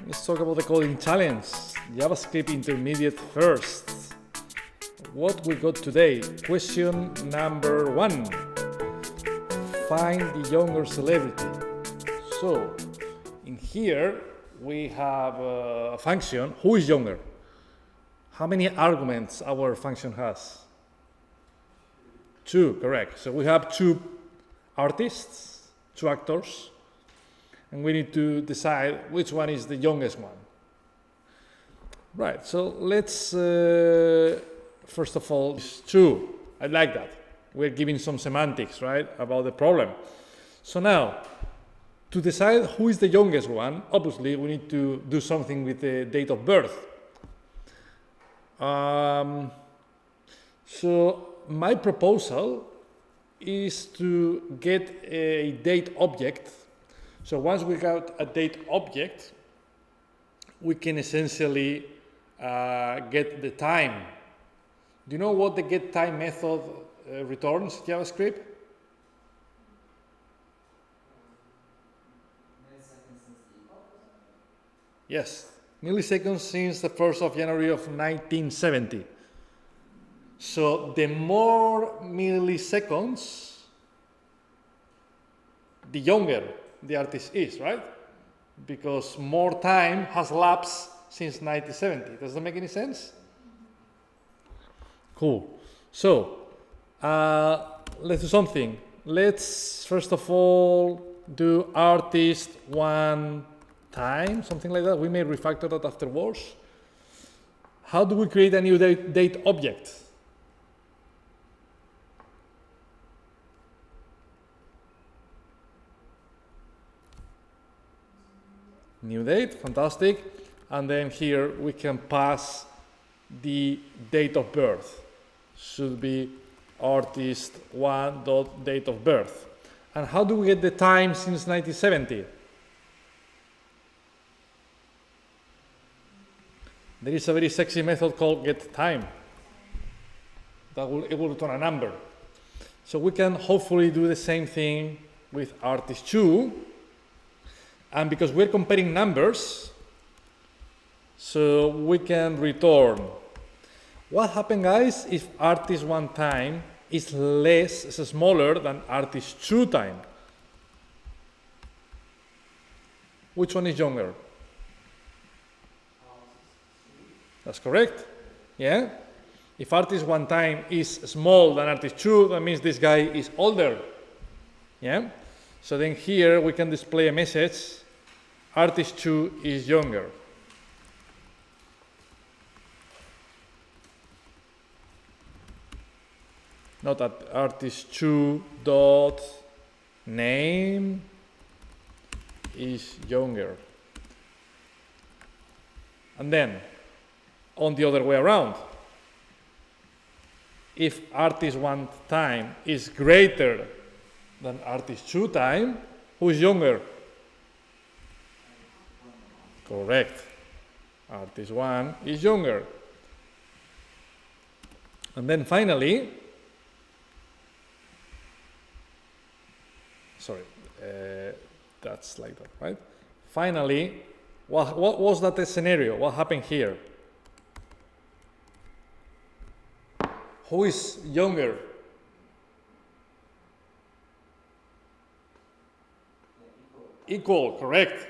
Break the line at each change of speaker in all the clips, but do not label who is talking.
Let's talk about the coding challenge. JavaScript intermediate first. What we got today? Question number 1. Find the younger celebrity. So, in here we have a function. Who is younger? How many arguments our function has? 2, correct. So we have 2 artists, 2 actors, and we need to decide which one is the youngest one. Right, so let's, first of all, it's 2. I like that. We're giving some semantics, right, about the problem. So now, to decide who is the youngest one, obviously we need to do something with the date of birth. So my proposal is to get a date object. So once we got a date object, we can essentially get the time. Do you know what the getTime method returns in JavaScript? Yes, milliseconds since the 1st of January of 1970. So the more milliseconds, the younger the artist is, right? Because more time has lapsed since 1970. Does that make any sense? Cool. So let's do something. Let's first of all do artist 1 time, something like that. We may refactor that afterwards. How do we create a new date object? New date, fantastic. And then here we can pass the date of birth. Should be artist1.date of birth. And how do we get the time since 1970? There is a very sexy method called getTime that it will return a number. So we can hopefully do the same thing with artist2. And because we're comparing numbers, so we can return. What happens, guys, if artist1 time is smaller than artist2 time? Which one is younger? That's correct. Yeah? If artist1 time is smaller than artist2, that means this guy is older. Yeah? So then here we can display a message, artist2 is younger. Not at artist2 dot name is younger. And then on the other way around, if artist1 time is greater than artist2 time, who is younger? Correct. Artist1 is younger. And then finally, that's like that, right? Finally, what was that scenario? What happened here? Who is younger? Equal, correct.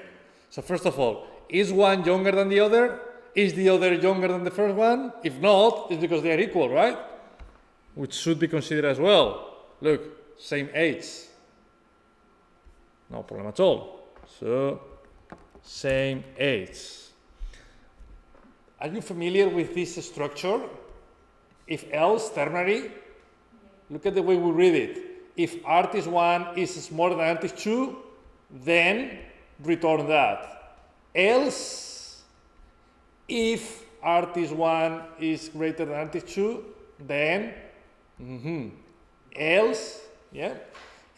So first of all, is one younger than the other? Is the other younger than the first one? If not, it's because they are equal, right? Which should be considered as well. Look, same age. No problem at all. So, same age. Are you familiar with this structure? If else, ternary. Look at the way we read it. If artist1 is smaller than artist2, then return that. Else, if artist1 is greater than artist2, then else, yeah.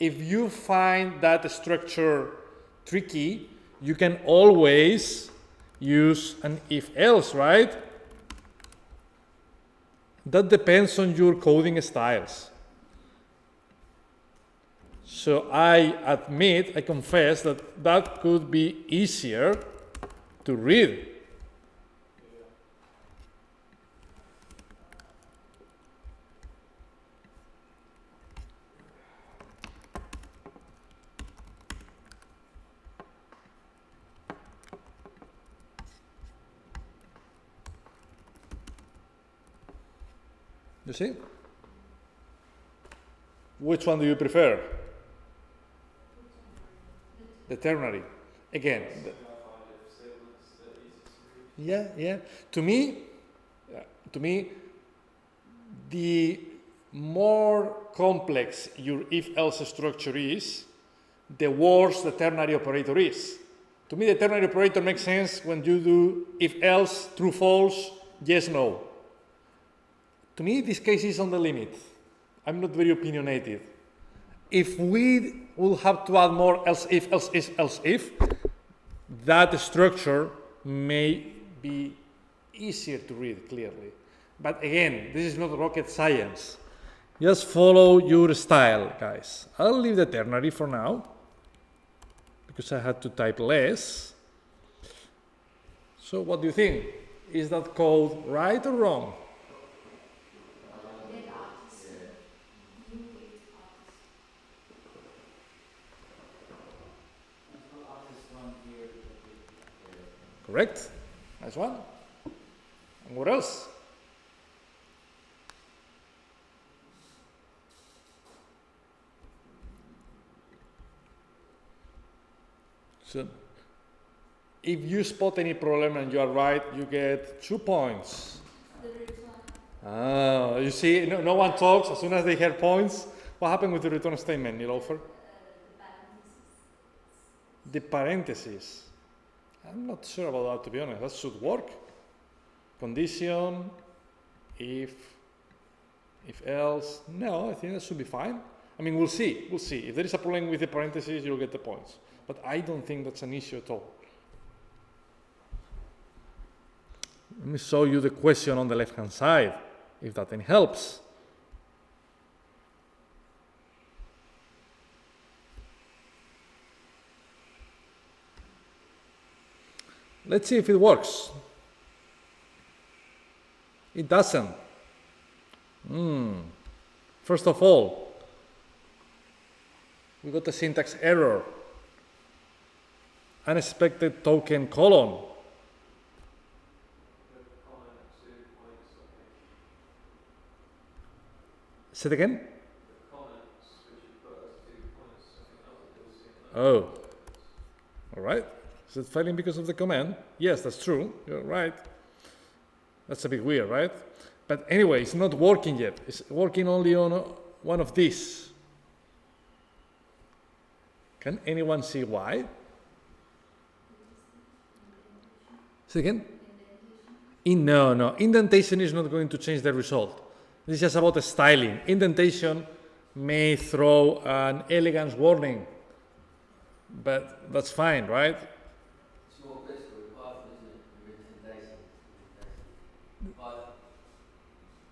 If you find that structure tricky, you can always use an if-else, right? That depends on your coding styles. So I admit, I confess that that could be easier to read. You see? Which one do you prefer? The ternary. Again. Yeah. To me, the more complex your if-else structure is, the worse the ternary operator is. To me, the ternary operator makes sense when you do if-else, true, false, yes, no. To me, this case is on the limit. I'm not very opinionated. If we will have to add more else if, that structure may be easier to read clearly. But again, this is not rocket science. Just follow your style, guys. I'll leave the ternary for now, because I had to type less. So what do you think? Is that code right or wrong? Correct? Nice one. And what else? So, if you spot any problem and you are right, you get 2 points. Ah, you see, no one talks as soon as they hear points. What happened with the return statement, Nilofer? The parentheses. I'm not sure about that, to be honest. That should work. Condition, if else. No, I think that should be fine. I mean, we'll see. If there is a problem with the parentheses, you'll get the points. But I don't think that's an issue at all. Let me show you the question on the left-hand side, if that then helps. Let's see if it works. It doesn't. First of all, we got a syntax error. Unexpected token colon. Say it again? Oh, all right. Is it failing because of the command? Yes, that's true. You're right. That's a bit weird, right? But anyway, it's not working yet. It's working only on one of these. Can anyone see why? Say again? No. Indentation is not going to change the result. This is just about the styling. Indentation may throw an elegance warning, but that's fine, right?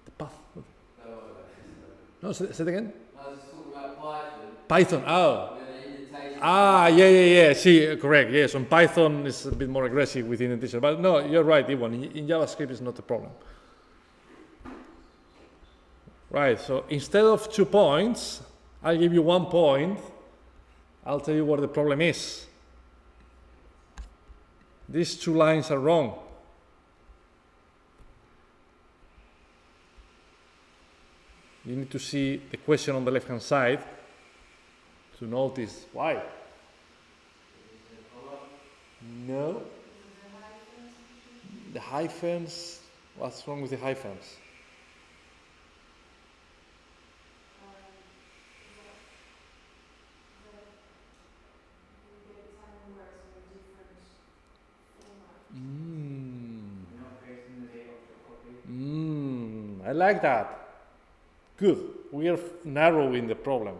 The path. No, say it again?
I was talking about Python.
Python, oh. Yeah. See, correct. Yes, on Python it's a bit more aggressive with indentation. But no, you're right, Ivan. In JavaScript it's not a problem. Right, so instead of 2 points, I'll give you 1 point. I'll tell you what the problem is. These 2 lines are wrong. You need to see the question on the left-hand side to notice why. No. The hyphens, what's wrong with the hyphens? I like that. Good. We are narrowing the problem.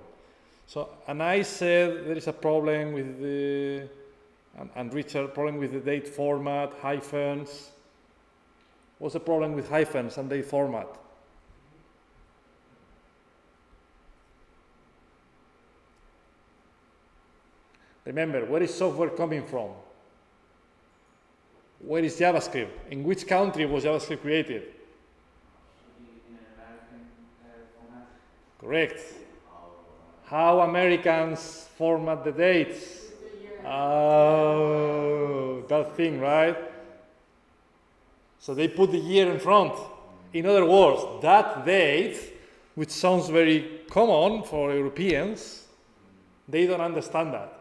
So, and I said there is a problem with the, and Richard, problem with the date format, hyphens. What's the problem with hyphens and date format? Remember, where is software coming from? Where is JavaScript? In which country was JavaScript created?
In an American format.
Correct. How Americans format the dates? Oh, that thing, right? So they put the year in front. In other words, that date, which sounds very common for Europeans, they don't understand that.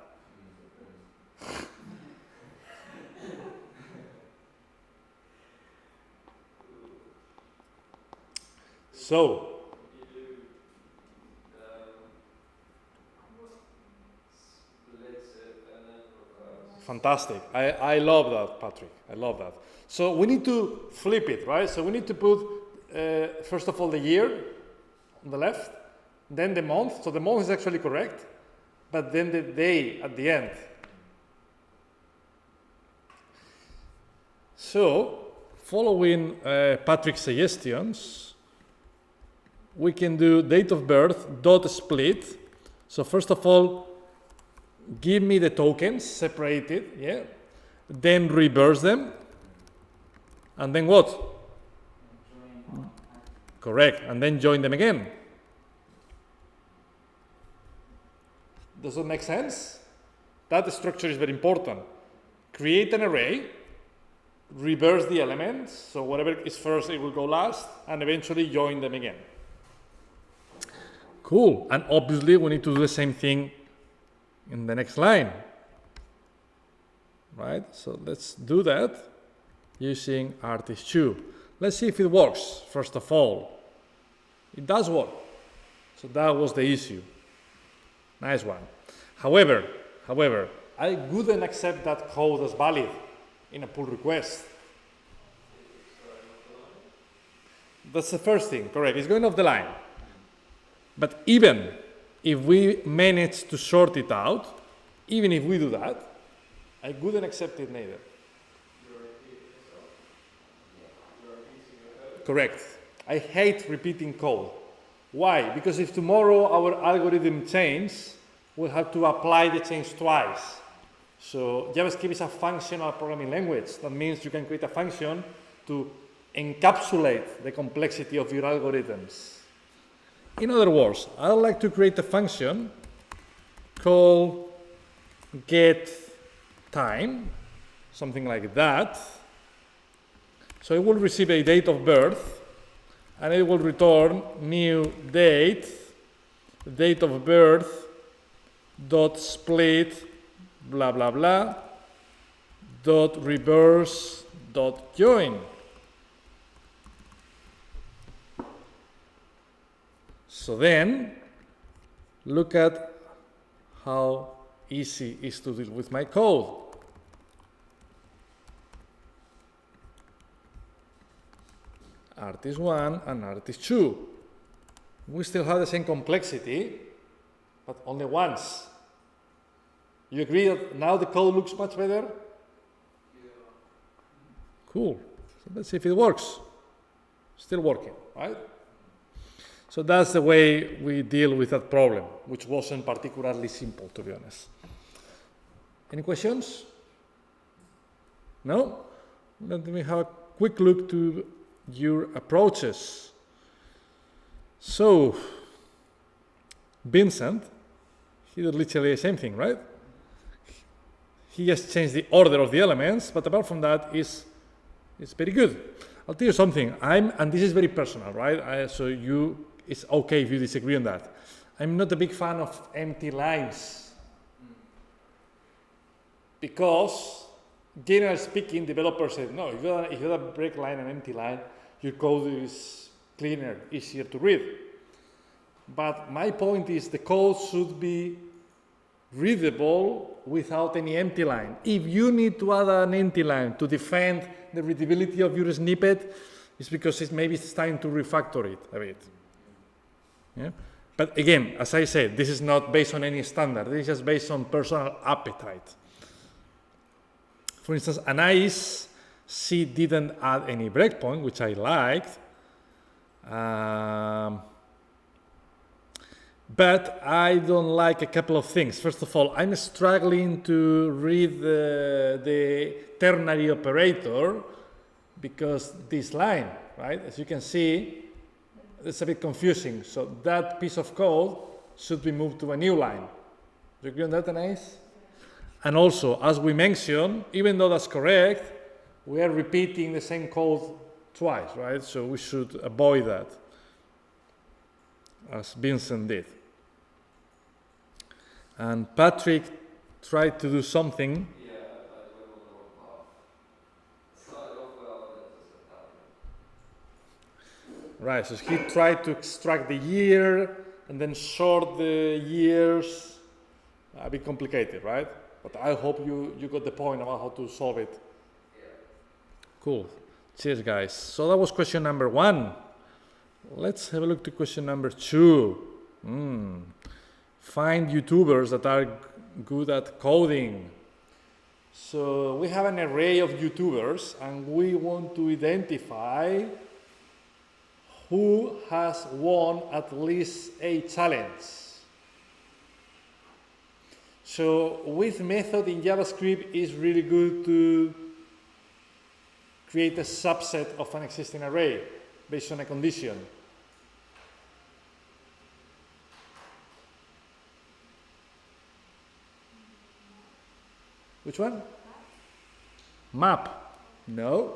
So, fantastic. I love that, Patrick. I love that. So we need to flip it, right? So we need to put, first of all, the year on the left, then the month. So the month is actually correct, but then the day at the end. So, following Patrick's suggestions, we can do date of birth dot split. So first of all, give me the tokens separated, yeah. Then reverse them. And then what? Correct. And then join them again. Does that make sense? That structure is very important. Create an array, reverse the elements, so whatever is first, it will go last, and eventually join them again. Cool. And obviously, we need to do the same thing in the next line. Right? So let's do that using artist2. Let's see if it works, first of all. It does work. So that was the issue. Nice one. However, I wouldn't accept that code as valid in a pull request. That's the first thing, correct. It's going off the line. But even if we manage to sort it out, even if we do that, I wouldn't accept it neither. Correct. I hate repeating code. Why? Because if tomorrow our algorithm changes, we'll have to apply the change twice. So JavaScript is a functional programming language. That means you can create a function to encapsulate the complexity of your algorithms. In other words, I'd like to create a function called getTime, something like that. So it will receive a date of birth, and it will return new date of birth, dot split, blah, blah, blah, dot reverse, dot join. So then, look at how easy it is to deal with my code. Artist1 and artist2. We still have the same complexity, but only once. You agree that now the code looks much better?
Yeah.
Cool. So let's see if it works. Still working, right? So that's the way we deal with that problem, which wasn't particularly simple, to be honest. Any questions? No? Let me have a quick look to your approaches. So, Vincent, he did literally the same thing, right? He just changed the order of the elements, but apart from that, it's very good. I'll tell you something, and this is very personal, right? So it's okay if you disagree on that. I'm not a big fan of empty lines. Because, generally speaking, developers say, no, if you have a break line and empty line, your code is cleaner, easier to read. But my point is the code should be readable without any empty line. If you need to add an empty line to defend the readability of your snippet, it's because maybe it's time to refactor it a bit. Yeah? But again, as I said, this is not based on any standard. This is just based on personal appetite. For instance, Anais, she didn't add any breakpoint, which I liked. But I don't like a couple of things. First of all, I'm struggling to read the ternary operator because this line, right, as you can see, it's a bit confusing. So that piece of code should be moved to a new line. Do you agree on that, Anais? And also, as we mentioned, even though that's correct, we are repeating the same code twice, right? So we should avoid that, as Vincent did. And Patrick tried to do something.
Yeah, I went on the wrong path. Started off well, and it just went down.
Right, so he tried to extract the year and then sort the years. A bit complicated, right? But I hope you got the point about how to solve it.
Yeah.
Cool. Cheers, guys. So that was question number 1. Let's have a look to question number 2. Find YouTubers that are good at coding. So we have an array of YouTubers and we want to identify who has won at least a challenge. So with method in JavaScript is really good to create a subset of an existing array based on a condition. Which one? Map. No.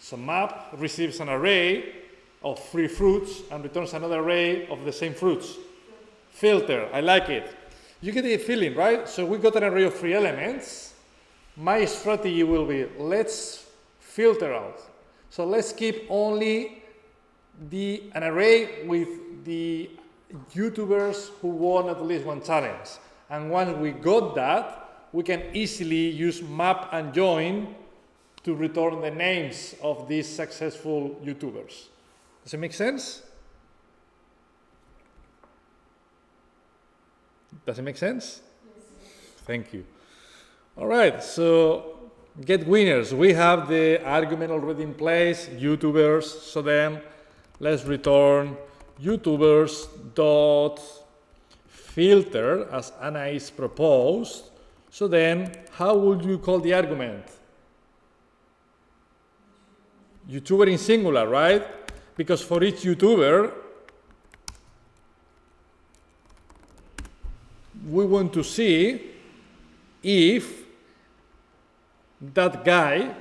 So map receives an array of 3 fruits and returns another array of the same fruits. Filter. I like it. You get the feeling, right? So we got an array of 3 elements. My strategy will be, let's filter out. So let's keep only an array with the YouTubers who won at least one challenge. And once we got that, we can easily use map and join to return the names of these successful YouTubers. Does it make sense? Does it make sense? Yes. Thank you. All right, so get winners. We have the argument already in place, YouTubers. So then let's return YouTubers dot filter as Anais proposed. So then, how would you call the argument? YouTuber in singular, right? Because for each YouTuber, we want to see if that guy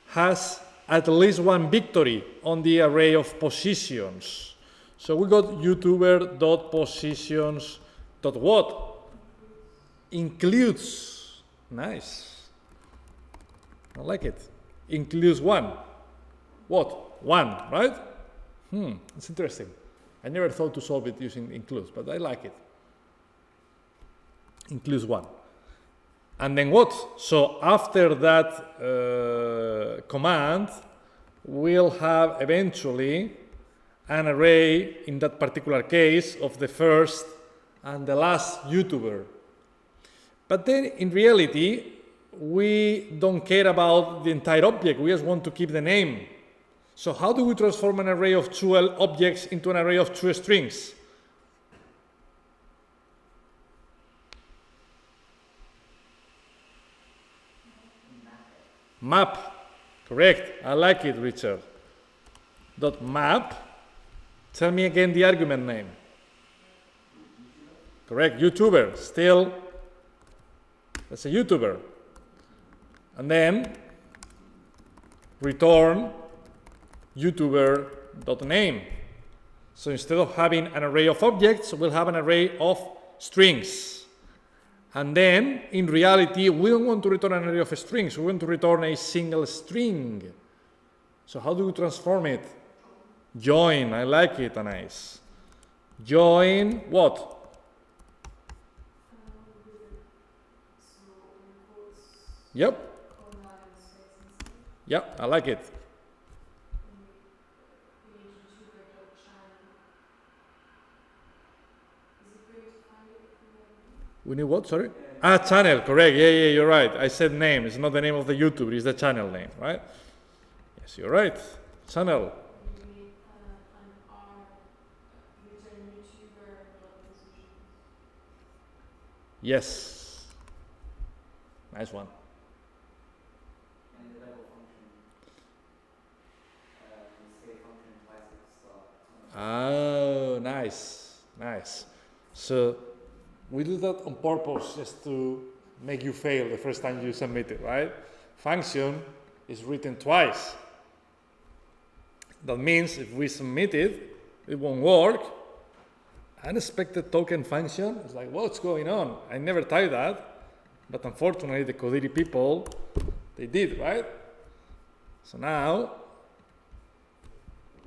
has at least one victory on the array of positions. So we got YouTuber.positions.what? Includes. Nice. I like it. Includes 1. What? 1, right? It's interesting. I never thought to solve it using includes, but I like it. Includes 1. And then what? So after that command, we'll have eventually an array, in that particular case, of the first and the last YouTuber. But then, in reality, we don't care about the entire object. We just want to keep the name. So how do we transform an array of 2 objects into an array of 2 strings? Map. Correct. I like it, Richard. Dot map. Tell me again the argument name. Correct. YouTuber. Still, that's a YouTuber. And then return YouTuber.name. So instead of having an array of objects, we'll have an array of strings. And then, in reality, we don't want to return an array of strings. We want to return a single string. So how do we transform it? Join. I like it, Anais. Join what? Yep. Yep, I like it. We need what, sorry? Channel, correct. Yeah, you're right. I said name. It's not the name of the YouTuber, it's the channel name, right? Yes, you're right. Channel. Yes. Nice one.
And the level function, the state function twice at the start.
Oh, nice, nice. So we do that on purpose just to make you fail the first time you submit it, right? Function is written twice. That means if we submit it, it won't work. Unexpected token function, it's like, what's going on? I never typed that, but unfortunately the Codiri people, they did, right? So now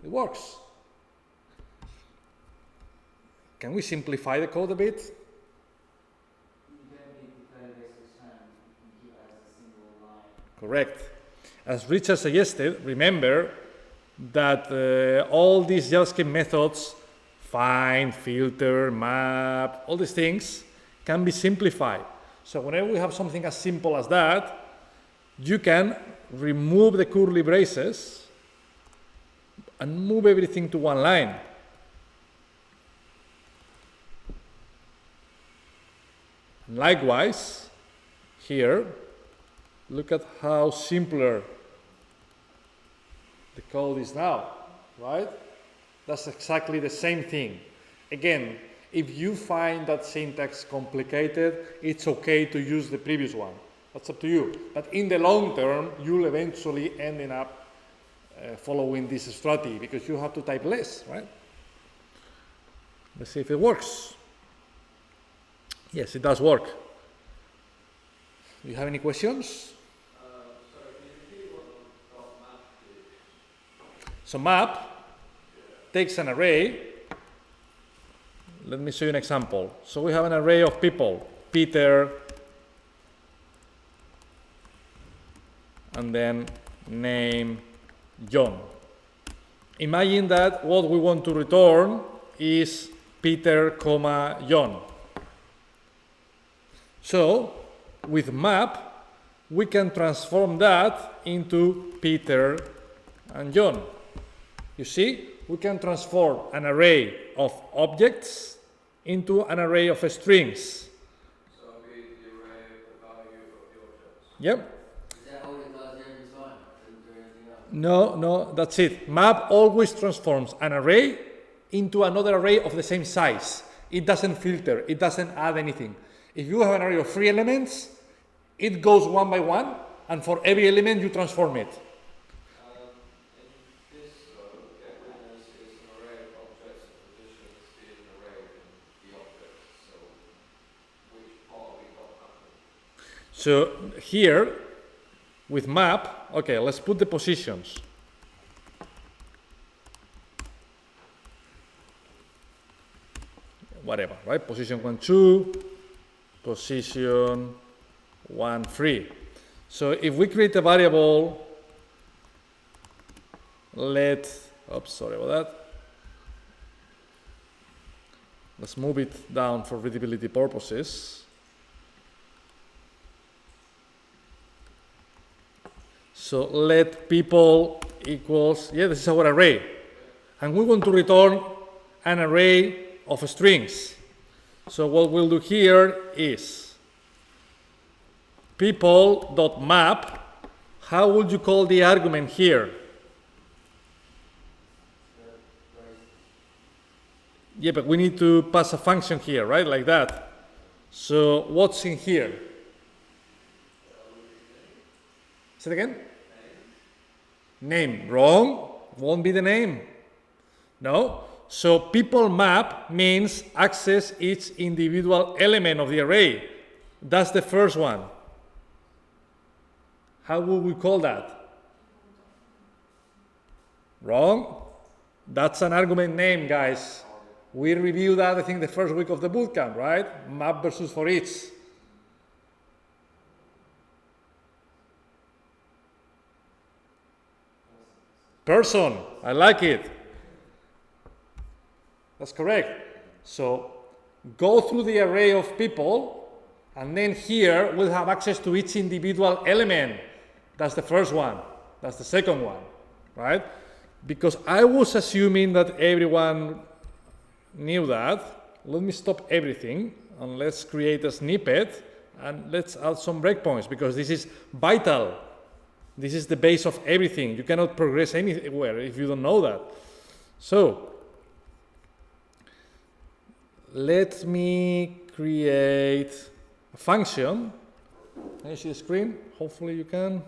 it works. Can we simplify the code a bit?
You don't need the code base return, you can keep it as a single line.
Correct. As Richard suggested, remember that all these JavaScript methods, find, filter, map, all these things can be simplified. So whenever we have something as simple as that, you can remove the curly braces and move everything to one line. And likewise, here, look at how simpler the code is now, right? That's exactly the same thing. Again, if you find that syntax complicated, it's okay to use the previous one. That's up to you. But in the long term, you'll eventually end up following this strategy because you have to type less, right? Let's see if it works. Yes, it does work. Do you have any questions?
Sorry, can you repeat what map did?
So map takes an array. Let me show you an example. So we have an array of people, Peter, and then name John. Imagine that what we want to return is Peter, John. So with map, we can transform that into Peter and John. You see, we can transform an array of objects into an array of strings.
So it'll be the array of the value of the objects.
Yep.
Is that all it does every time? Doesn't do anything else?
No, that's it. Map always transforms an array into another array of the same size. It doesn't filter, it doesn't add anything. If you have an array of 3 elements, it goes one by one, and for every element you transform it.
In this though, get winners is an array of objects and positions is an array of the objects. So which part have we got happening?
So here, with map, okay, let's put the positions. Whatever, right? Position 1, 2, position 1, 3. So if we create a variable, sorry about that. Let's move it down for readability purposes. So let people equals, this is our array. And we want to return an array of strings. So what we'll do here is people.map. How would you call the argument here? Yeah, but we need to pass a function here, right? Like that. So what's in here? Say it again? Name. Wrong. Won't be the name. No. So people map means access each individual element of the array. That's the first one. How would we call that? Wrong. That's an argument name, guys. We reviewed that, I think, the first week of the bootcamp, right? Map versus for each. Person. I like it. That's correct. So go through the array of people, and then here we'll have access to each individual element. That's the first one. That's the second one, right? Because I was assuming that everyone knew that. Let me stop everything and let's create a snippet and let's add some breakpoints because this is vital. This is the base of everything. You cannot progress anywhere if you don't know that. So let me create a function. Can you see the screen? Hopefully you can.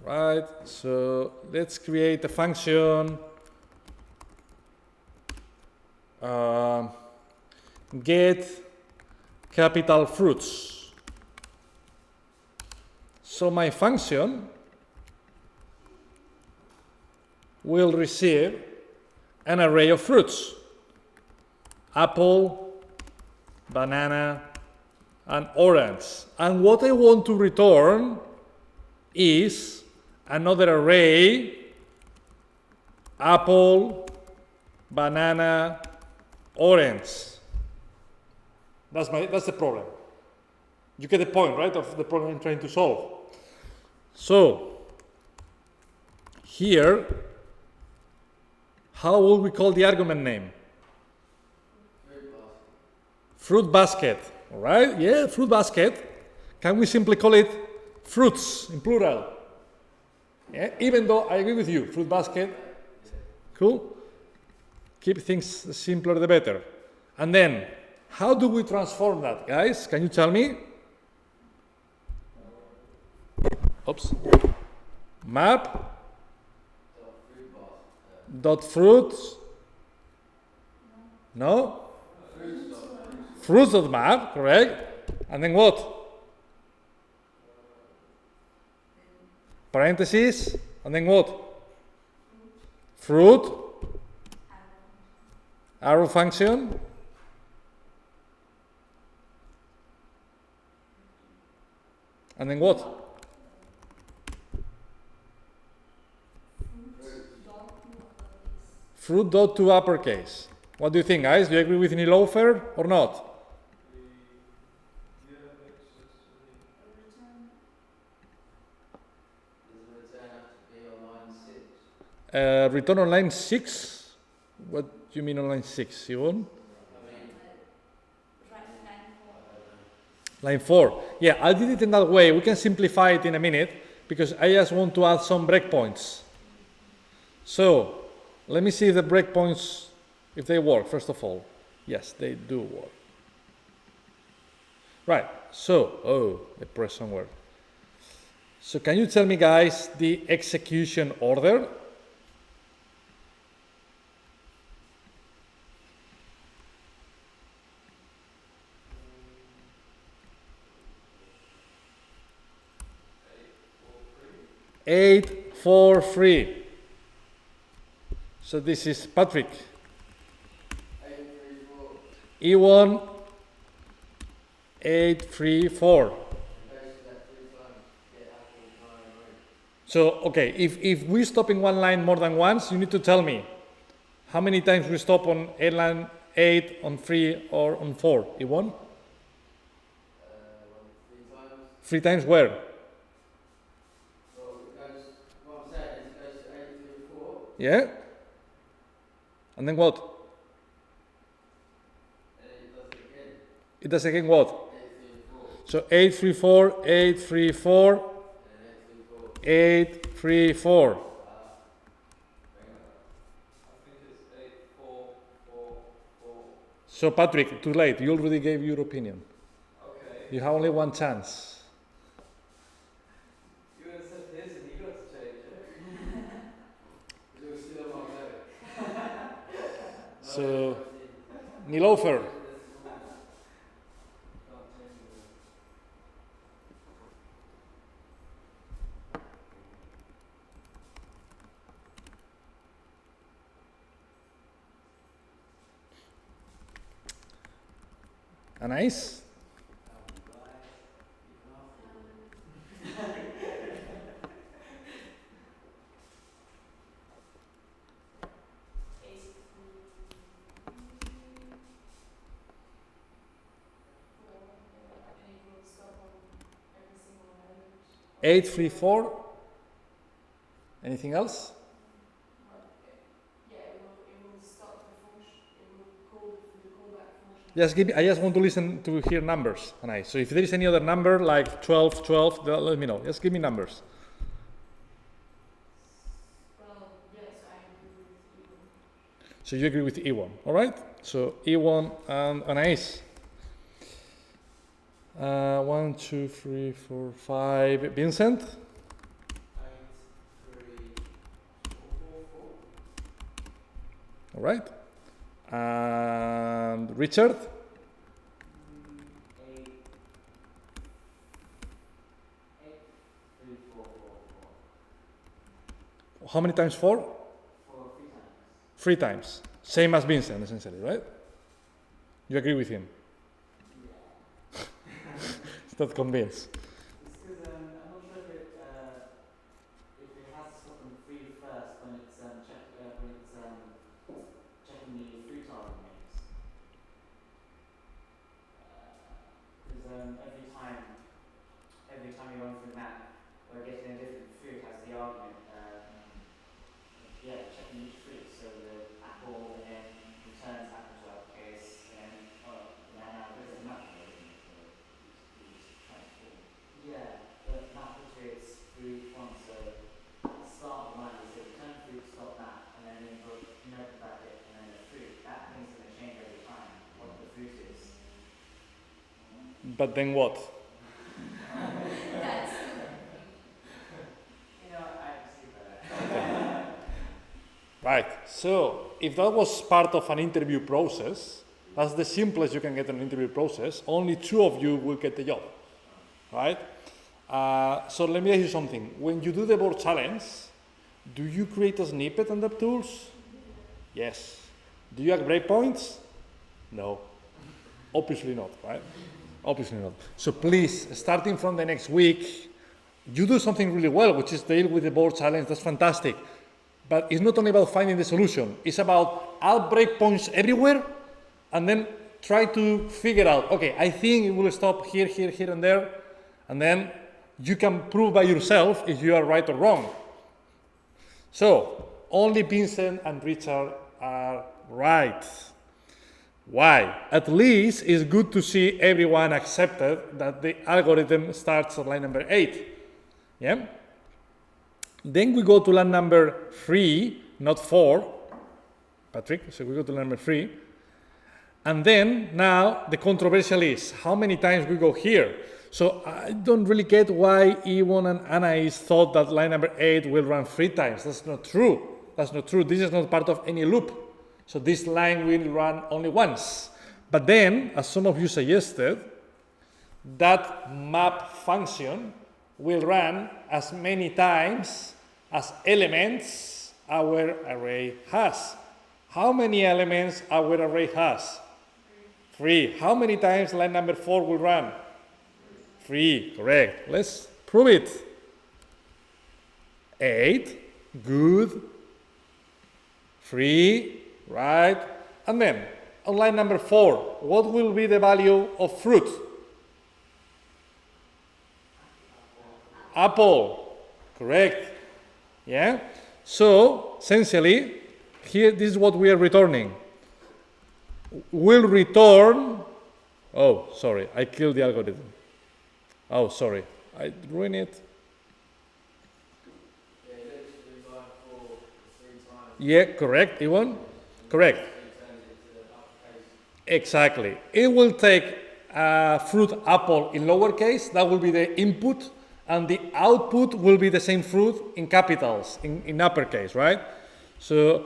Right, so let's create a function get capital fruits. So my function will receive an array of fruits: apple, banana, and orange. And what I want to return is another array: apple, banana, orange. That's the problem. You get the point, right, of the problem I'm trying to solve. So here, how will we call the argument name? Fruit basket. All right? Yeah, fruit basket. Can we simply call it fruits in plural? Yeah, even though I agree with you, fruit basket. Cool. Keep things simpler the better. And then, how do we transform that, guys? Can you tell me? Oops. Map. Dot fruits. No? Fruits dot map, correct. And then what? Parentheses. And then what? Fruit. Arrow function. And then what? Fruit dot to uppercase. What do you think, guys? Do you agree with Nilofer or not? Return on line 6? What do you mean on line 6, Yvonne? Line 4. Yeah, I did it in that way. We can simplify it in a minute because I just want to add some breakpoints. So, let me see the breakpoints, if they work, first of all. Yes, they do work. Right, so, I pressed somewhere. So can you tell me, guys, the execution order? Eight, 4, 3. So this is Patrick.
8, 3, 4.
E1, 8, 3, 4. So, okay, if we stop in one line more than once, you need to tell me how many times we stop on line 8, on 3, or on 4. E1?
3 times.
3 times where? Yeah? And then what? It does again what?
8, 3, 4.
So 8, 3, 4, 8, 3, 4, 8, 3, 4.
I think it's 8, 4, 4, 4.
So Patrick, too late. You already gave your opinion.
Okay.
You have only one chance.
You would have said this and you got to change it.
You were still on there.
So, Nilofer. Anais? Eight, 3, 4. Anything else?
Yeah, it will stop the function. It will call the callback
I just want to listen to hear numbers. So if there is any other number like 12, 12, let me know. Just give me numbers.
Well, yes, I agree with you.
So you agree with E1, all right? So E1 and Anais. 1, 2, 3, 4, 5. Vincent?
8, 3, 4, 4.
All right. And Richard?
8, 3, 4, 4, 4.
How many times 4?
4, 3 times.
3 times. Same as Vincent, essentially, right? You agree with him?
Yeah.
He's not convinced.
It's because I'm not sure if it has to stop on 3 first when it's checking the fruit arguments. Because every time you run through the map, we're getting a different fruit as the argument. Checking each fruit. So the apple then returns apple to uppercase, and now there's a map. Yeah, but map iterates through each one. So start of line is a return fruit, stop map, and then input note bracket, and then a fruit. That thing's going to change every time what the fruit is.
But then what?
That's I see that.
Right. So if that was part of an interview process, that's the simplest you can get in an interview process. Only 2 of you will get the job, right? So let me ask you something. When you do the board challenge, do you create a snippet on the tools? Yes. Do you add breakpoints? No. Obviously not, right? Obviously not. So please, starting from the next week, you do something really well, which is deal with the board challenge. That's fantastic. But it's not only about finding the solution. It's about add breakpoints everywhere, and then try to figure out, okay, I think it will stop here, here, here, and there, and then you can prove by yourself if you are right or wrong. So only Vincent and Richard are right. Why? At least it's good to see everyone accepted that the algorithm starts at line number 8. Yeah? Then we go to line number 3, not 4. Patrick, so we go to line number 3. And then now the controversial is how many times we go here. So I don't really get why E1 and Anais thought that line number 8 will run 3 times. That's not true. That's not true. This is not part of any loop. So this line will run only once. But then, as some of you suggested, that map function will run as many times as elements our array has. How many elements our array has? 3. How many times line number 4 will run? 3, correct. Let's prove it. 8, good. 3, right. And then, on line number 4, what will be the value of fruit? Apple, correct. Yeah? So, essentially, here, this is what we are returning. We'll return, oh, sorry, I killed the algorithm. Oh, sorry, I ruined it. Yeah, correct, Iwan? Correct. Exactly. It will take fruit apple in lowercase, that will be the input, and the output will be the same fruit in capitals, in uppercase, right? So,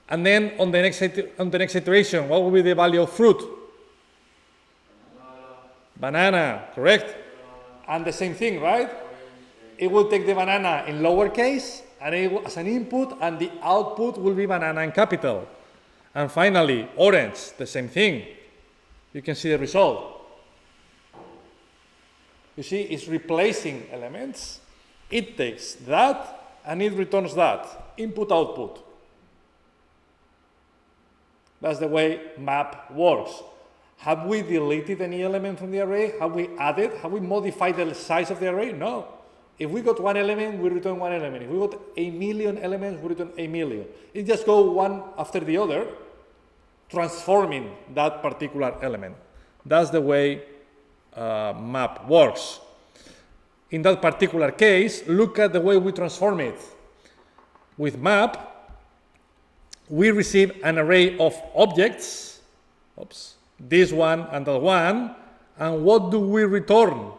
and then on the next iteration, what will be the value of fruit? Banana, correct? And the same thing, right? It will take the banana in lowercase and it will, as an input, and the output will be banana in capital. And finally, orange, the same thing. You can see the result. You see, it's replacing elements. It takes that and it returns that. Input, output. That's the way map works. Have we deleted any element from the array? Have we added? Have we modified the size of the array? No. If we got one element, we return one element. If we got 1,000,000 elements, we return 1,000,000. It just goes one after the other. transforming that particular element. That's the way map works. In that particular case, look at the way we transform it. With map, we receive an array of objects, this one and that one, and what do we return?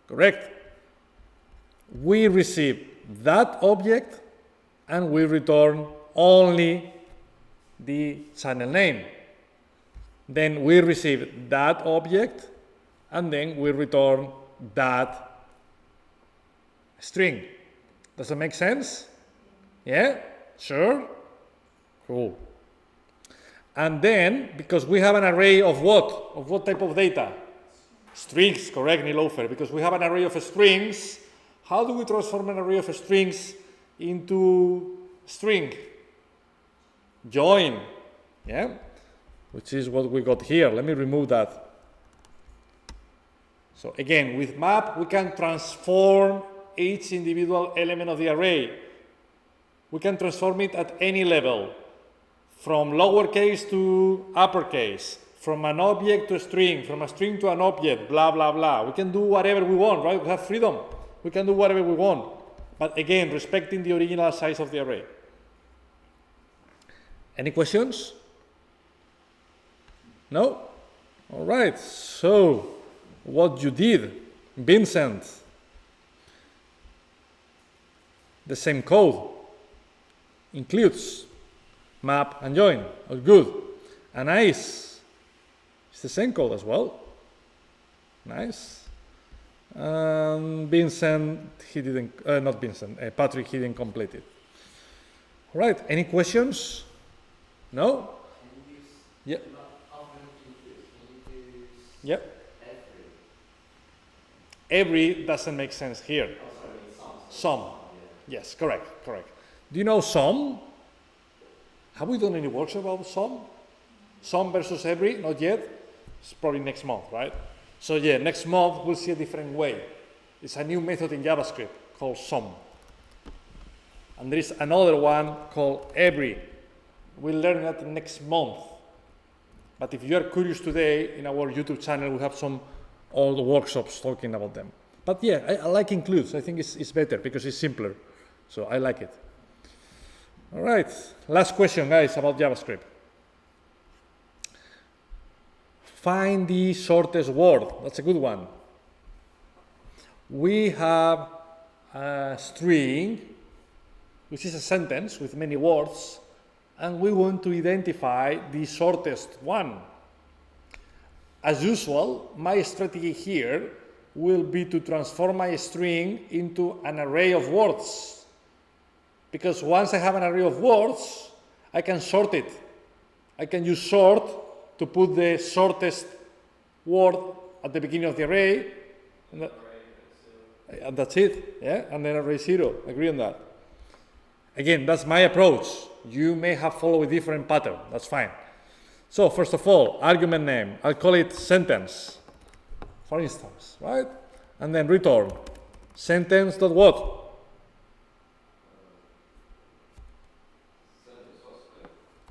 Correct. We receive that object and we return only the channel name. Then we receive that object and then we return that string. Does that make sense? Yeah? Sure? Cool. And then, because we have an array of what? Of what type of data? Strings, correct, Nilofer. Because we have an array of strings, how do we transform an array of strings into string? Join, yeah? Which is what we got here. Let me remove that. So again, with map, we can transform each individual element of the array. We can transform it at any level, from lowercase to uppercase, from an object to a string, from a string to an object, blah, blah, blah. We can do whatever we want, right? We have freedom. We can do whatever we want. But again, respecting the original size of the array. Any questions? No? All right. So, what you did, Vincent, the same code includes map and join. Oh, good. And nice. It's the same code as well. Nice. Vincent, he didn't, not Vincent, Patrick, he didn't complete it. All right. Any questions? No? Yeah. Yep. Every doesn't make sense here. Some. Yes, correct. Do you know some? Have we done any workshop about some? Some versus every? Not yet. It's probably next month, right? So yeah, next month we'll see a different way. It's a new method in JavaScript called some. And there is another one called every. We'll learn that next month. But if you are curious today, in our YouTube channel, we have some old workshops talking about them. But yeah, I like includes. I think it's better because it's simpler. So I like it. All right. Last question, guys, about JavaScript. Find the shortest word. That's a good one. We have a string, which is a sentence with many words, and we want to identify the shortest one. As usual, my strategy here will be to transform my string into an array of words. Because once I have an array of words, I can sort it. I can use sort to put the shortest word at the beginning of the array. And that's it, yeah? And then array 0, agree on that. Again, that's my approach. You may have followed a different pattern, that's fine. So first of all, argument name, I'll call it sentence, for instance, right? And then return, sentence dot what?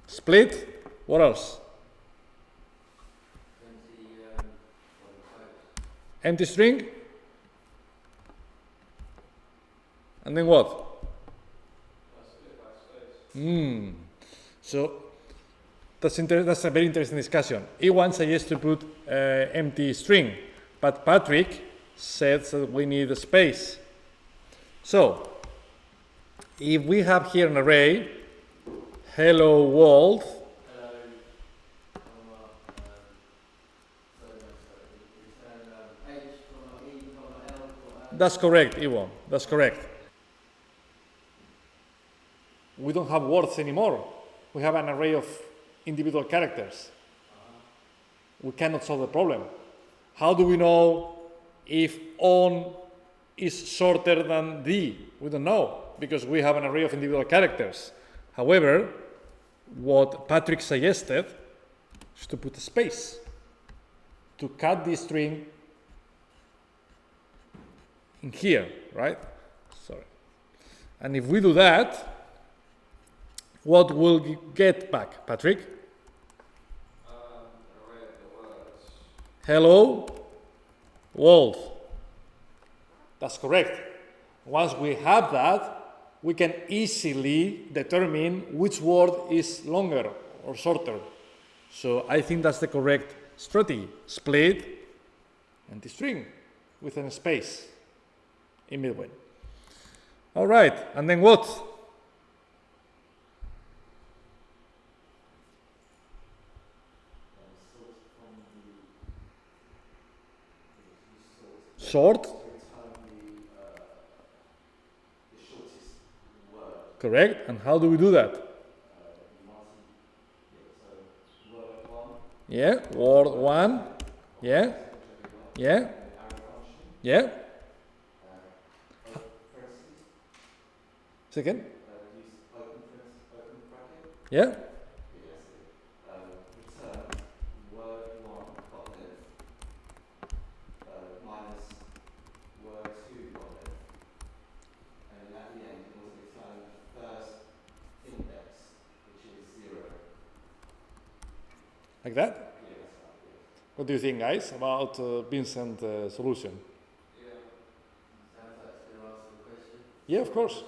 Split, what else? Empty string? And then what? So that's a very interesting discussion. E1 suggests to put empty string, but Patrick says that we need a space. So if we have here an array, hello world, that's correct, Iwan, that's correct. We don't have words anymore. We have an array of individual characters. We cannot solve the problem. How do we know if on is shorter than D? We don't know, because we have an array of individual characters. However, what Patrick suggested is to put a space to cut the string in here, right? Sorry. And if we do that, what will we get back, Patrick?
An array of the words.
Hello, world. That's correct. Once we have that, we can easily determine which word is longer or shorter. So I think that's the correct strategy. Split empty string with a space in midway. All right, and then what? Short. Correct. And how do we do that? Yeah, word one. Yeah. Yeah. Yeah. Second. Yeah. Like that? What do you think, guys, about Vincent's solution? Yeah, of course.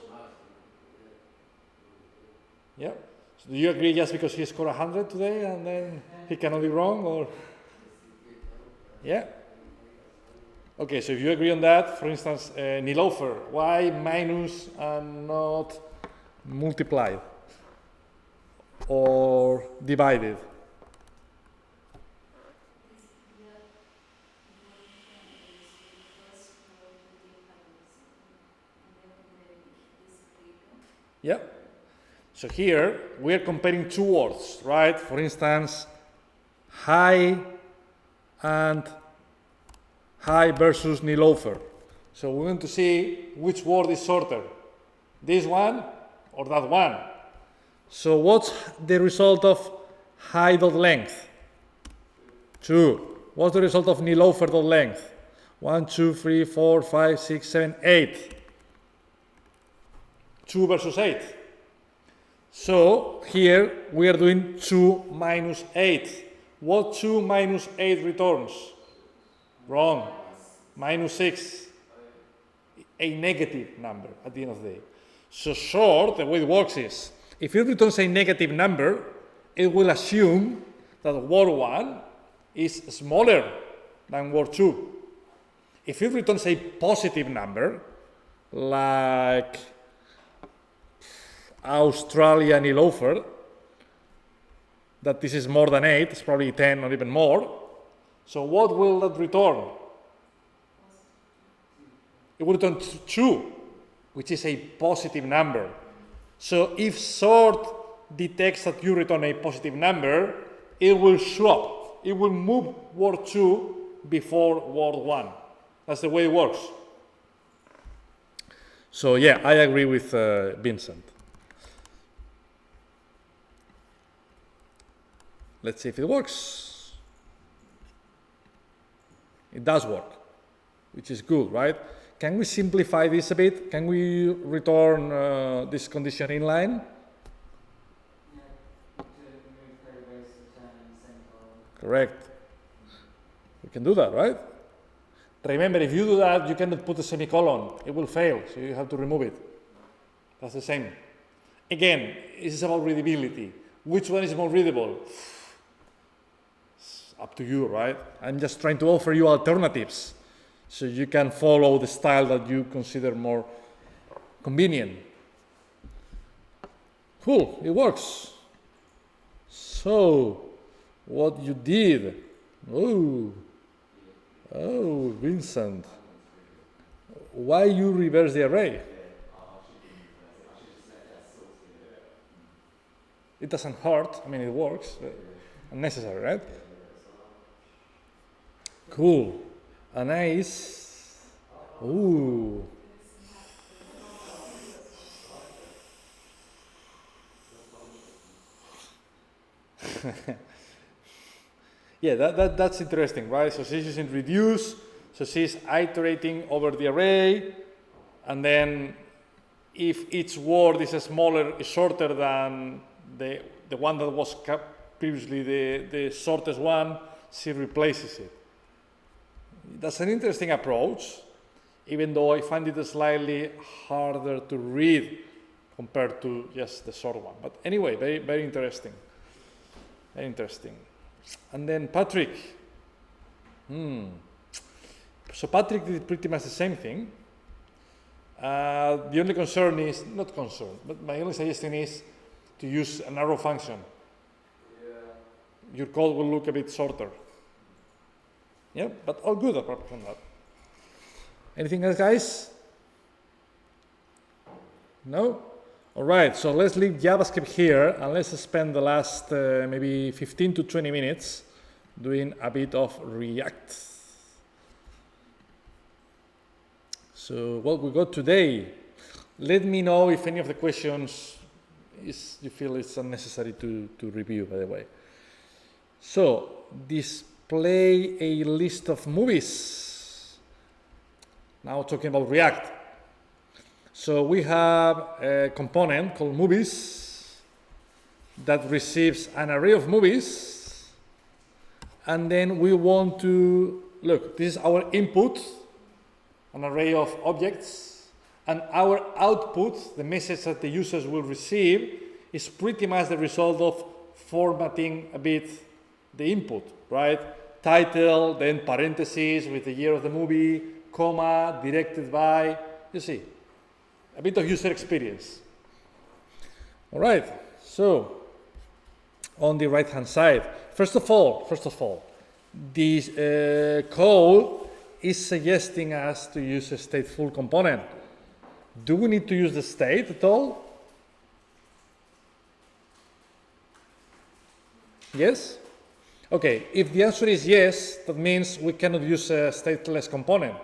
Yeah. So do you agree just because he scored 100 today and then he cannot be wrong, or? Yeah. Okay, so if you agree on that, for instance, Nilofer, why minus and not multiplied or divided? Yeah. So here we are comparing two words, right? For instance, hi and hi versus Nilofer. So we want to see which word is shorter, this one or that one. So what's the result of hi.length? 2. What's the result of Nilofer.length? 1, 2, 3, 4, 5, 6, 7, 8. 2 versus 8. So here we are doing 2 minus 8. What 2 minus 8 returns? Wrong. Minus 6. A negative number at the end of the day. So short, the way it works is, if it returns a negative number, it will assume that word 1 is smaller than word 2. If it returns a positive number, like Australia Nilofer, that this is more than 8, it's probably 10 or even more. So what will that return? It will return 2, which is a positive number. So if sort detects that you return a positive number, it will swap. It will move word 2 before word 1. That's the way it works. So yeah, I agree with Vincent. Let's see if it works. It does work, which is good, right? Can we simplify this a bit? Can we return this condition inline? Correct. We can do that, right? Remember, if you do that, you cannot put a semicolon. It will fail, so you have to remove it. That's the same. Again, this is about readability. Which one is more readable? It's up to you, right? I'm just trying to offer you alternatives so you can follow the style that you consider more convenient. Cool, it works. So, what you did, oh, Vincent, why you reverse the array? It doesn't hurt, I mean it works, unnecessary, right? Cool, a nice, ooh. Yeah, that's interesting, right? So she's using reduce, so she's iterating over the array, and then if each word is shorter than the one that was previously the shortest one, she replaces it. That's an interesting approach, even though I find it slightly harder to read compared to just the short one. But anyway, very, very interesting. Very interesting. And then Patrick. So Patrick did pretty much the same thing. The only concern is, not concern, but my only suggestion is to use an arrow function.
Yeah.
Your code will look a bit shorter. Yeah, but all good apart from that. Anything else, guys? No? All right, so let's leave JavaScript here and let's spend the last maybe 15 to 20 minutes doing a bit of React. So what we got today, let me know if any of the questions you feel it's unnecessary to review, by the way. So display a list of movies. Now talking about React. So we have a component called movies that receives an array of movies, and then we want to, look, this is our input, an array of objects, and our output, the message that the users will receive, is pretty much the result of formatting a bit the input, right? Title, then parentheses with the year of the movie, comma, directed by, you see, a bit of user experience. All right, so on the right hand side, first of all, this code is suggesting us to use a stateful component. Do we need to use the state at all? Yes? Okay, if the answer is yes, that means we cannot use a stateless component.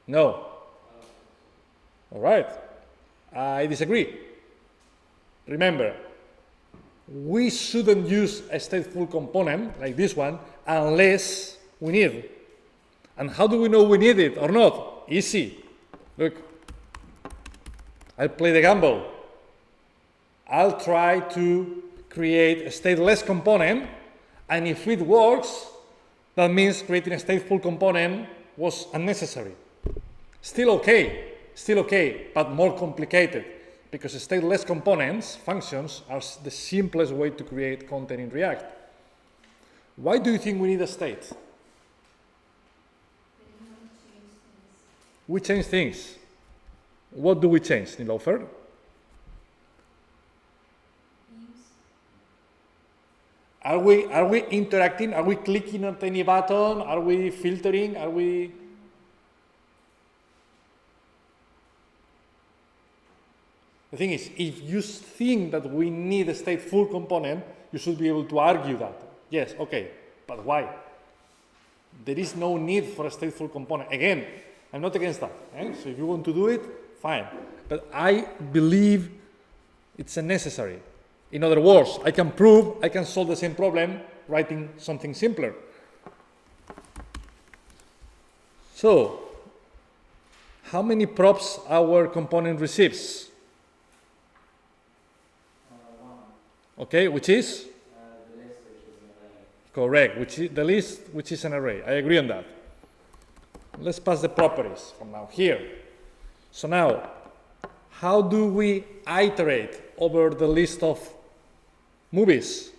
No. All right. I disagree. Remember, we shouldn't use a stateful component like this one unless we need it. And how do we know we need it or not? Easy. Look, I'll play the gamble. I'll try to create a stateless component, and if it works, that means creating a stateful component was unnecessary. Still okay, but more complicated, because stateless components, functions, are the simplest way to create content in React. Why do you think we need a state? We change things. What do we change, Nilofer? Are we interacting? Are we clicking on any button? Are we filtering? Are we... The thing is, if you think that we need a stateful component, you should be able to argue that. Yes, okay, but why? There is no need for a stateful component. Again, I'm not against that. So if you want to do it, fine. But I believe it's unnecessary. In other words, I can prove I can solve the same problem writing something simpler. So, how many props our component receives? Okay, which is?
The list, which is an array.
Correct, which is the list, which is an array. I agree on that. Let's pass the properties from now here. So now, how do we iterate over the list of movies?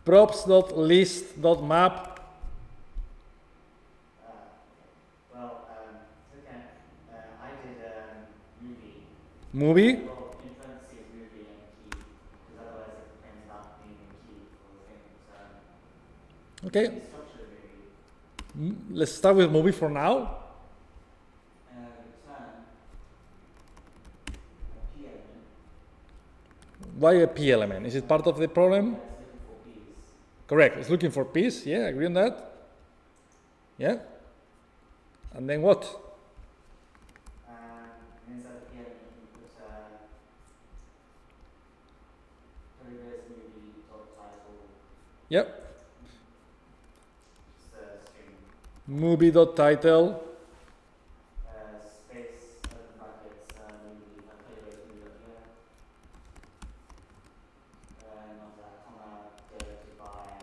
Props.list.map.
I did movie.
Movie.
Well, in parentheses, movie and key, because otherwise it ends up being a key for the thing. So,
Okay,
structure movie.
let's start with movie for now.
Return a p element.
Why a p element? Is it part of the problem?
That's looking for p's.
Correct, it's looking for p's. Yeah, agree on that? Yeah? And then what?
And inside of here, you can put previous movie dot title,
Yep.
just a string,
Movie.title.
space, open brackets, movie, previous movie dot here, not that, comma, directed by,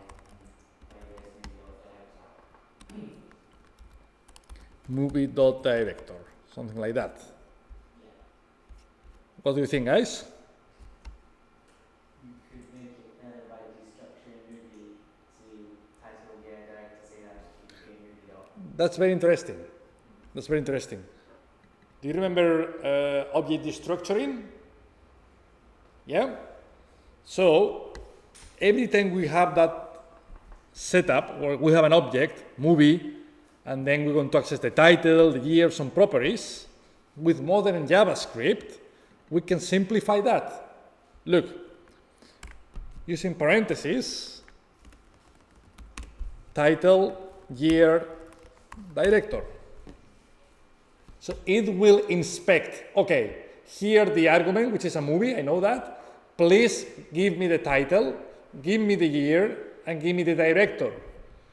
previous movie dot director.
Movie.director. Something like that.
Yeah.
What do you think, guys?
You could make it by destructuring movie to title, yeah, director, say that, just keep being movie dot.
That's very interesting. That's very interesting. Do you remember object destructuring? Yeah? So, every time we have that setup, or we have an object, movie, and then we're going to access the title, the year, some properties, with modern JavaScript, we can simplify that. Look, using parentheses, title, year, director. So it will inspect, okay, here the argument, which is a movie, I know that. Please give me the title, give me the year, and give me the director.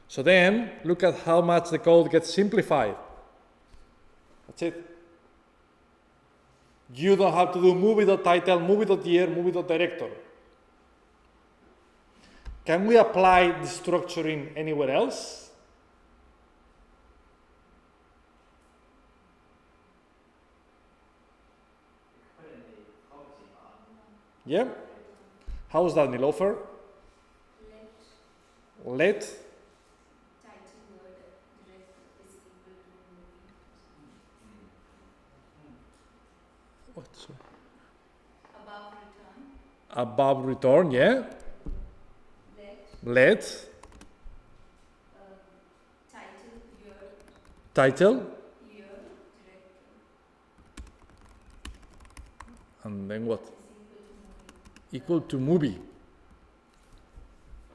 So then, look at how much the code gets simplified. That's it. You don't have to do movie.title, movie.year, movie.director. Can we apply destructuring anywhere else?
Put it in the property bar.
Yeah? How's that, Nilofer? Let what? Sorry. Above return, yeah. Let title and then what? Equal to movie.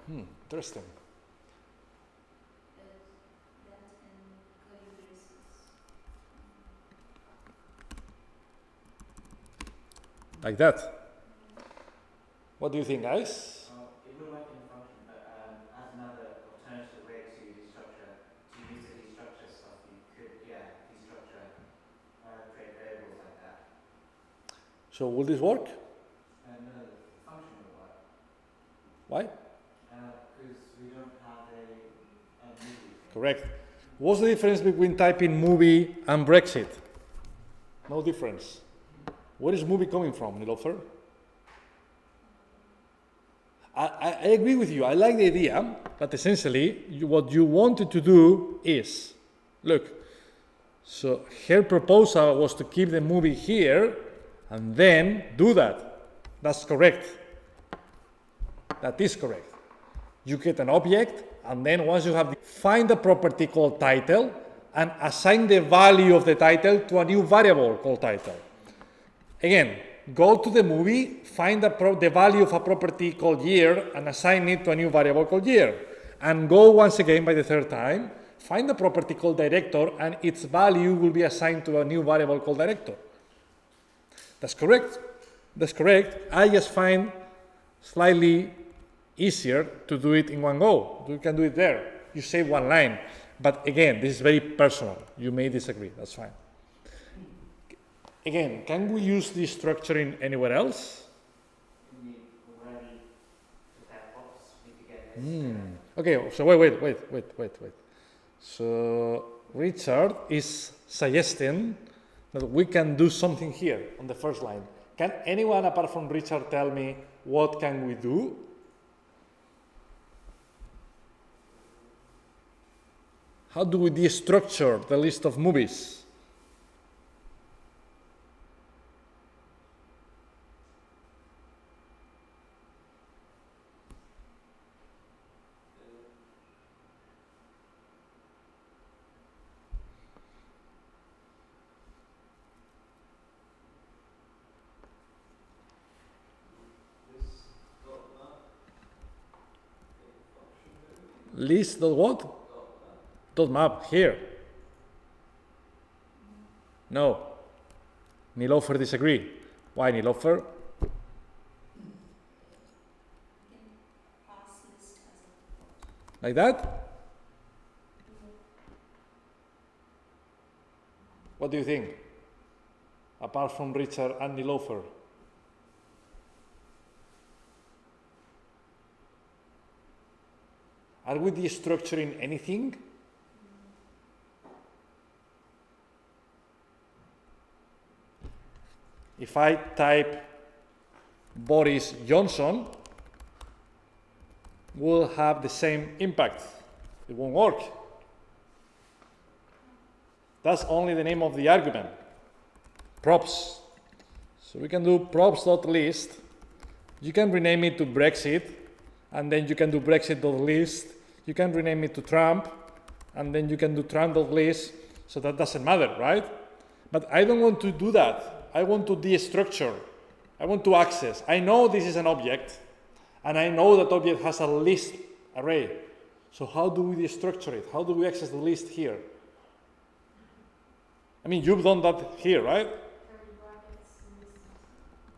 Interesting. Like that. What do you think, guys?
It will work in the function, but as another alternative way to destructure, to use the destructure stuff, you could, destructure, create variables like that.
So will this work?
No, the function will work.
Why?
Because we don't have a movie.
Correct. What's the difference between typing movie and Brexit? No difference. Where is movie coming from, Nilofer? I agree with you. I like the idea, but essentially, what you wanted to do is, look, so her proposal was to keep the movie here and then do that. That's correct. That is correct. You get an object, and then once you have, find a property called title and assign the value of the title to a new variable called title. Again, go to the movie, find the value of a property called year and assign it to a new variable called year. And go once again by the third time, find the property called director and its value will be assigned to a new variable called director. That's correct. That's correct. I just find slightly easier to do it in one go. You can do it there. You save one line. But again, this is very personal. You may disagree. That's fine. Again, can we use this structuring anywhere else?
We already put that box, we could get this.
Okay, so wait. So Richard is suggesting that we can do something here on the first line. Can anyone apart from Richard tell me what can we do? How do we destructure the list of movies? List dot what? Dot map here. No. Nilofer disagree. Why, Nilofer? Like that? What do you think? Apart from Richard and Nilofer. Are we destructuring anything? If I type Boris Johnson, will have the same impact. It won't work. That's only the name of the argument. Props. So we can do props.list. You can rename it to Brexit, and then you can do Brexit.list. You can rename it to Trump, and then you can do Trump.list. So that doesn't matter, right? But I don't want to do that. I want to destructure. I want to access. I know this is an object, and I know that object has a list array. So how do we destructure it? How do we access the list here? I mean, you've done that here, right?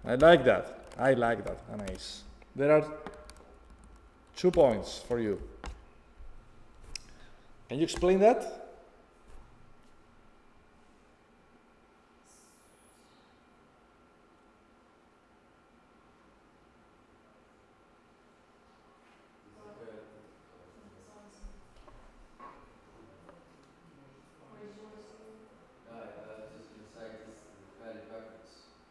I like that. I like that, Anais. There are 2 points for you. Can you explain that?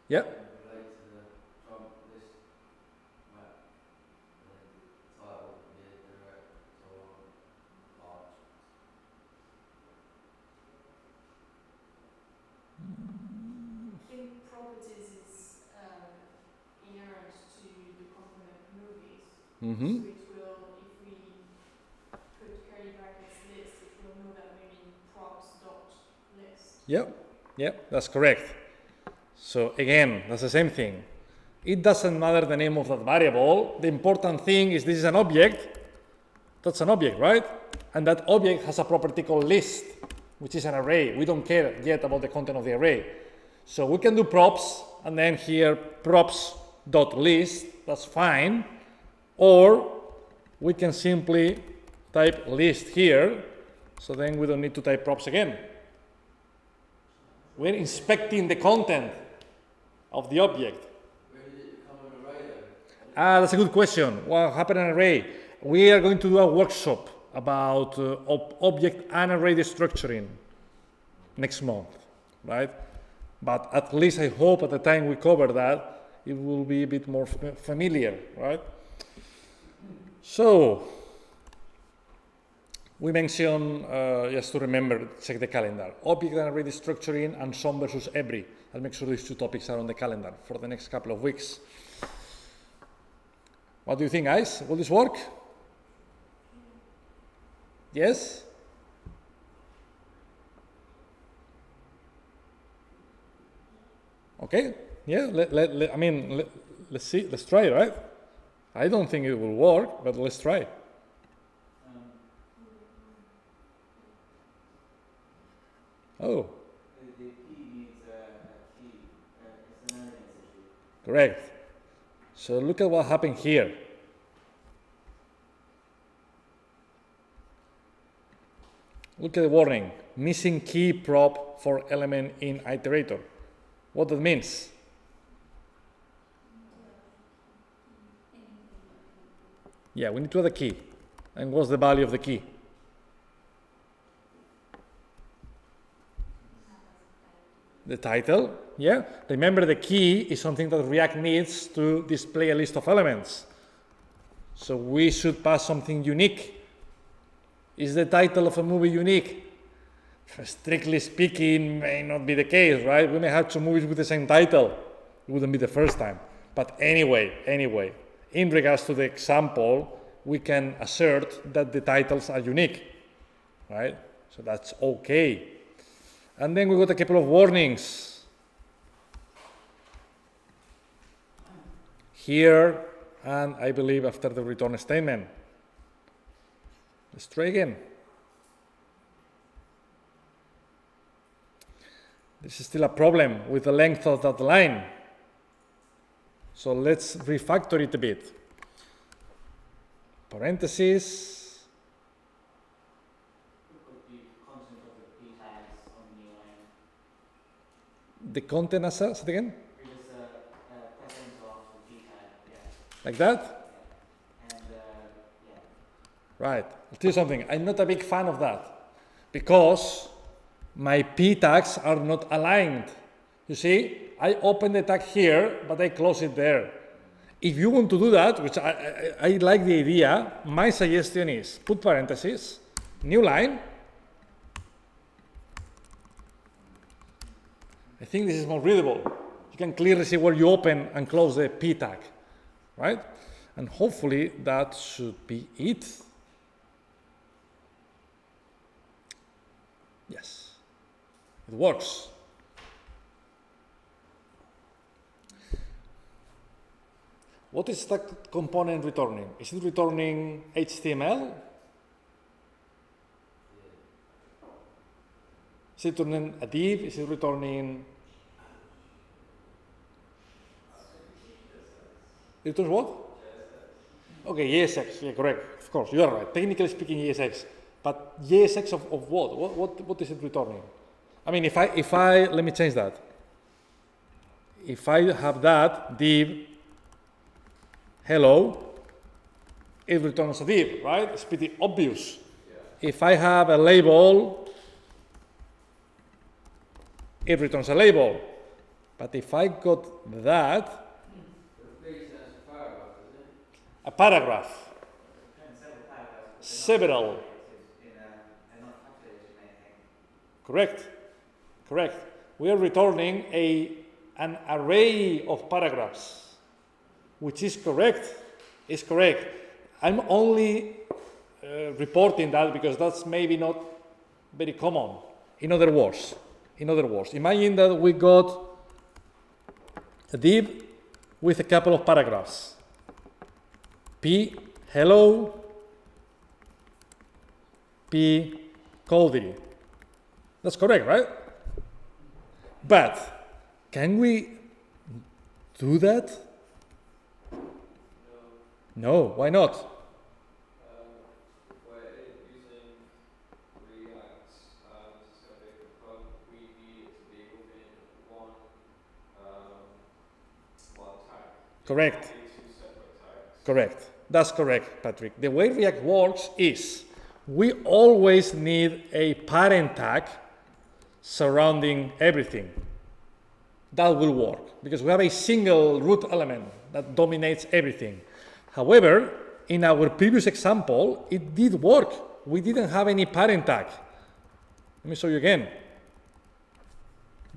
Yeah.
Relate to the Trump list map, and then the title would be a direct or large.
I think properties is inherent to the component movies.
Mm-hmm.
So it will, if we put curly brackets list, it will know that we mean props.list.
Yep. Yep, that's correct. So again, that's the same thing. It doesn't matter the name of that variable. The important thing is this is an object. That's an object, right? And that object has a property called list, which is an array. We don't care yet about the content of the array. So we can do props, and then here props.list, that's fine. Or we can simply type list here, so then we don't need to type props again. We're inspecting the content of the object.
Where did it become an array though?
That's a good question. What happened in an array? We are going to do a workshop about object and array destructuring next month, right? But at least I hope at the time we cover that, it will be a bit more familiar, right? So, we mentioned, just to remember, check the calendar, object and array destructuring and some versus every. I'll make sure these 2 topics are on the calendar for the next couple of weeks. What do you think, guys? Will this work? Yes? Okay, yeah, let's see, let's try, right? I don't think it will work, but let's try. Oh.
The key needs a key. It's an elegance issue.
Correct. So look at what happened here. Look at the warning. Missing key prop for element in iterator. What that means? Yeah, we need to add a key. And what's the value of the key? The title, yeah. Remember, the key is something that React needs to display a list of elements. So we should pass something unique. Is the title of a movie unique? Strictly speaking, may not be the case, right? We may have 2 movies with the same title. It wouldn't be the first time. But anyway, in regards to the example, we can assert that the titles are unique, right? So that's okay. And then we got a couple of warnings. Here, and I believe after the return statement. Let's try again. This is still a problem with the length of that line. So let's refactor it a bit. Parentheses.
Put the content of the p tags on the new line.
The content as a, say it again?
We just press enter after the p tag. Yeah.
Like that?
Yeah. And yeah.
Right. I'll tell you something. I'm not a big fan of that because my p tags are not aligned. You see, I open the tag here, but I close it there. If you want to do that, which I like the idea, my suggestion is put parentheses, new line. I think this is more readable. You can clearly see where you open and close the p tag, right? And hopefully that should be it. Yes, it works. What is that component returning? Is it returning HTML? Is it returning a div? Is it returning? It returns what? Okay, JSX. Yeah, correct. Of course, you are right. Technically speaking, JSX. But JSX of what? What is it returning? I mean, if I let me change that. If I have that div hello, it returns a div, right? It's pretty obvious. Yeah. If I have a label, it returns a label. But if I got that, a paragraph, several. Correct. We are returning an array of paragraphs. Which is correct, I'm only reporting that because that's maybe not very common. In other words, imagine that we got a div with a couple of paragraphs. P, hello, P, Cody. That's correct, right? But can we do that? No, why not?
We're using React, so we need it to be within one tag.
Correct.
Two separate tags.
Correct. That's correct, Patrick. The way React works is we always need a parent tag surrounding everything. That will work because we have a single root element that dominates everything. However, in our previous example, it did work. We didn't have any parent tag. Let me show you again.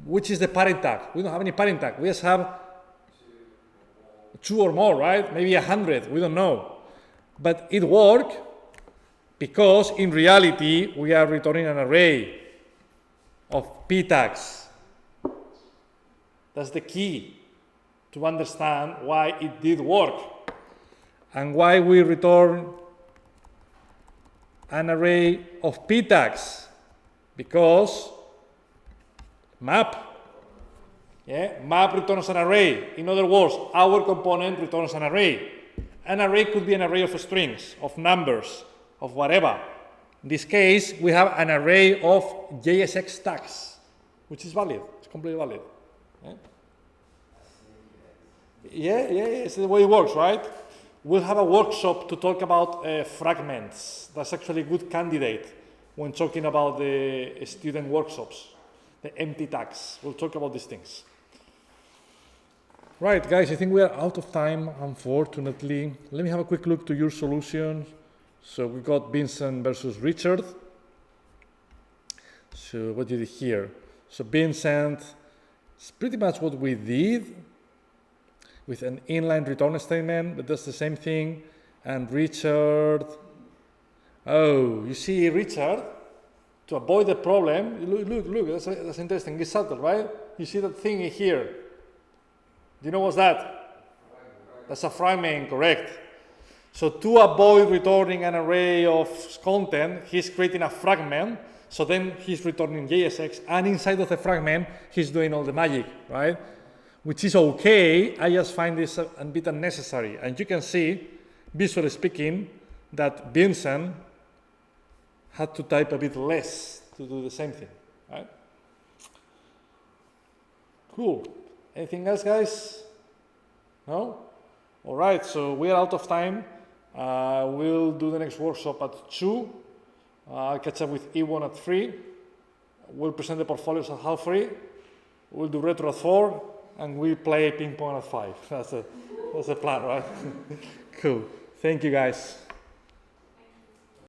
Which is the parent tag? We don't have any parent tag. We just have two or more, right? Maybe 100. We don't know. But it worked because in reality, we are returning an array of p tags. That's the key to understand why it did work. And why we return an array of p tags? Because map returns an array. In other words, our component returns an array. An array could be an array of strings, of numbers, of whatever. In this case, we have an array of JSX tags, which is valid. It's completely valid. Yeah, it's the way it works, right? We'll have a workshop to talk about fragments. That's actually a good candidate when talking about the student workshops, the empty tags. We'll talk about these things. Right, guys, I think we are out of time, unfortunately. Let me have a quick look to your solution. So we got Vincent versus Richard. So what did you here? So Vincent, it's pretty much what we did, with an inline return statement that does the same thing. And Richard, oh, you see Richard, to avoid the problem, look, that's interesting, it's subtle, right? You see that thing here. Do you know what's that? That's a fragment, correct. So to avoid returning an array of content, he's creating a fragment So then he's returning JSX, and inside of the fragment, he's doing all the magic, right? Which is okay. I just find this a bit unnecessary. And you can see, visually speaking, that Vincent had to type a bit less to do the same thing, right? Cool. Anything else, guys? No? All right, so we are out of time. We'll do the next workshop at 2. I'll catch up with Iwan at 3. We'll present the portfolios at 3:30. We'll do retro at 4, and we'll play ping pong at 5. That's the plan, right? Cool. Thank you, guys.